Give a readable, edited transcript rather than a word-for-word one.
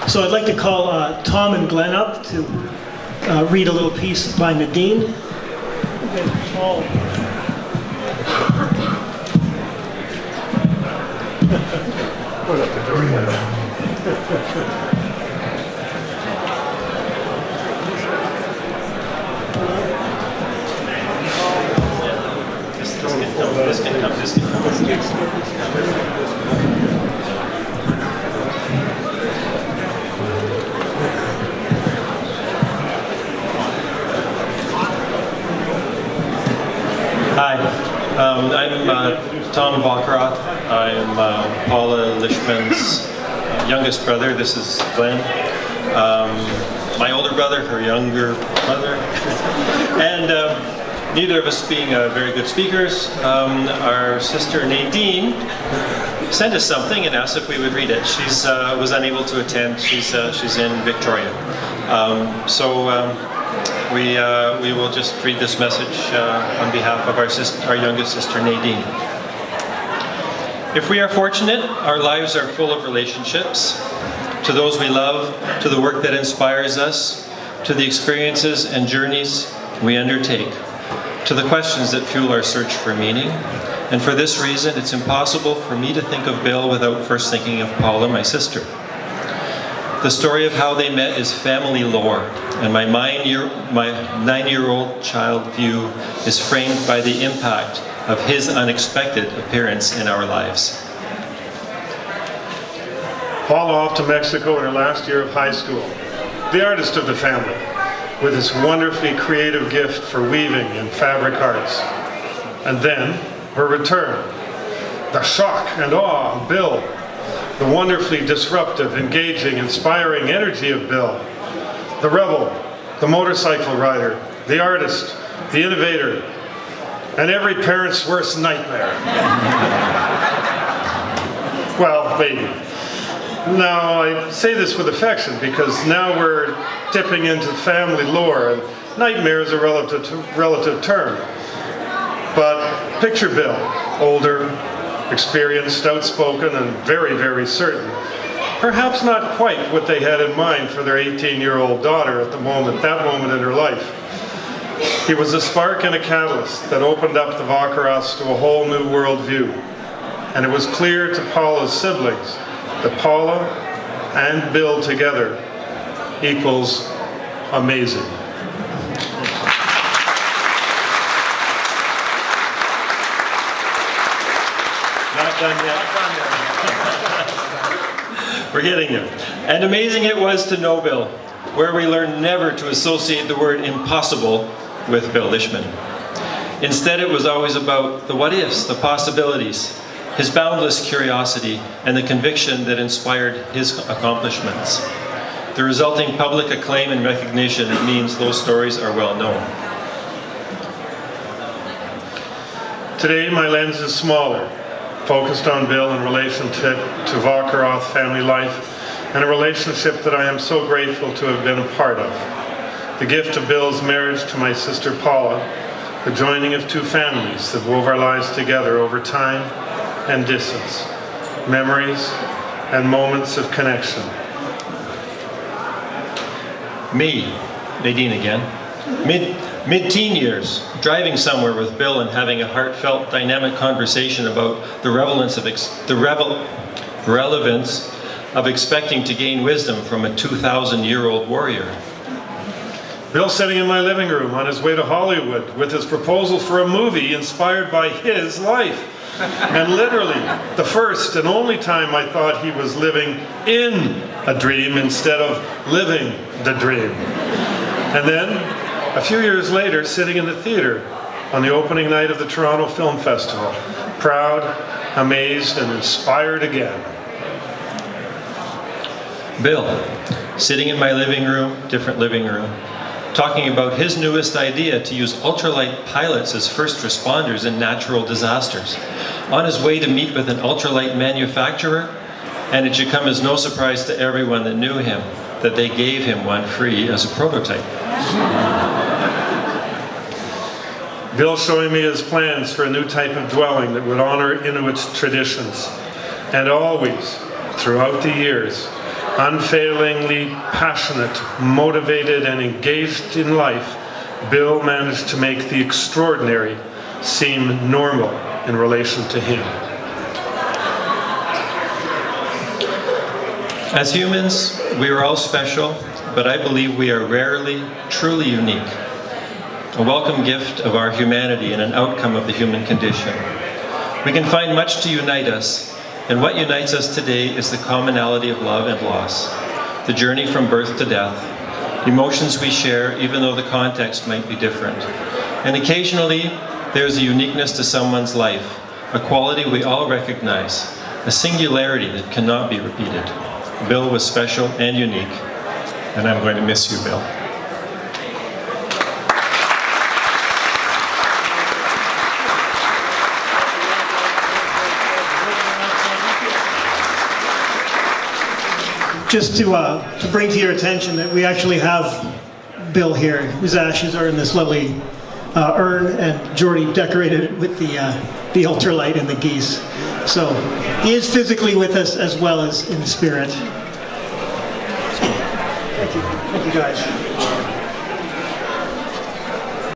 So I'd like to call Tom and Glen up to read a little piece by Nadine. Paul. Put up the door. This can come. Hi, I'm Tom Vockeroth. I'm Paula Lishman's youngest brother. This is Glenn. My older brother, her younger brother. And neither of us being very good speakers, our sister Nadine sent us something and asked if we would read it. She was unable to attend. She's in Victoria. We will just read this message on behalf of our youngest sister Nadine. If we are fortunate, our lives are full of relationships, to those we love, to the work that inspires us, to the experiences and journeys we undertake, to the questions that fuel our search for meaning. And for this reason, it's impossible for me to think of Bill without first thinking of Paula, my sister. The story of how they met is family lore, and my 9-year-old child view is framed by the impact of his unexpected appearance in our lives. Paula off to Mexico in her last year of high school, the artist of the family, with his wonderfully creative gift for weaving and fabric arts. And then, her return, the shock and awe of Bill, the wonderfully disruptive, engaging, inspiring energy of Bill, the rebel, the motorcycle rider, the artist, the innovator, and every parent's worst nightmare. Well, maybe. Now, I say this with affection because now we're dipping into family lore, and nightmare is a relative term. But picture Bill, older, experienced, outspoken, and very, very certain. Perhaps not quite what they had in mind for their 18-year-old daughter at that moment in her life. He was a spark and a catalyst that opened up the Vockeroths to a whole new worldview. And it was clear to Paula's siblings that Paula and Bill together equals amazing. Not done yet. We're getting there. And amazing it was to know Bill, where we learned never to associate the word impossible with Bill Lishman. Instead, it was always about the what ifs, the possibilities, his boundless curiosity, and the conviction that inspired his accomplishments. The resulting public acclaim and recognition means those stories are well known. Today, my lens is smaller, focused on Bill in relationship to Vockeroth family life, and a relationship that I am so grateful to have been a part of. The gift of Bill's marriage to my sister Paula, the joining of two families that wove our lives together over time and distance, memories and moments of connection. Me, Nadine again, mid-teen years, driving somewhere with Bill and having a heartfelt, dynamic conversation about the relevance of expecting to gain wisdom from a 2,000-year-old warrior. Bill sitting in my living room on his way to Hollywood with his proposal for a movie inspired by his life. And literally, the first and only time I thought he was living in a dream instead of living the dream. And then, a few years later, sitting in the theater on the opening night of the Toronto Film Festival, proud, amazed, and inspired again. Bill, sitting in my living room, different living room, talking about his newest idea to use ultralight pilots as first responders in natural disasters, on his way to meet with an ultralight manufacturer, and it should come as no surprise to everyone that knew him that they gave him one free as a prototype. Bill showing me his plans for a new type of dwelling that would honor Inuit traditions, and always, throughout the years, Unfailingly passionate, motivated, and engaged in life, Bill managed to make the extraordinary seem normal in relation to him. As humans, we are all special, but I believe we are rarely truly unique. A welcome gift of our humanity and an outcome of the human condition. We can find much to unite us, and what unites us today is the commonality of love and loss, the journey from birth to death, emotions we share even though the context might be different. And occasionally, there's a uniqueness to someone's life, a quality we all recognize, a singularity that cannot be repeated. Bill was special and unique, and I'm going to miss you, Bill. Just to bring to your attention that we actually have Bill here, whose ashes are in this lovely urn, and Jordy decorated it with the ultralight and the geese. So he is physically with us as well as in spirit. Thank you guys.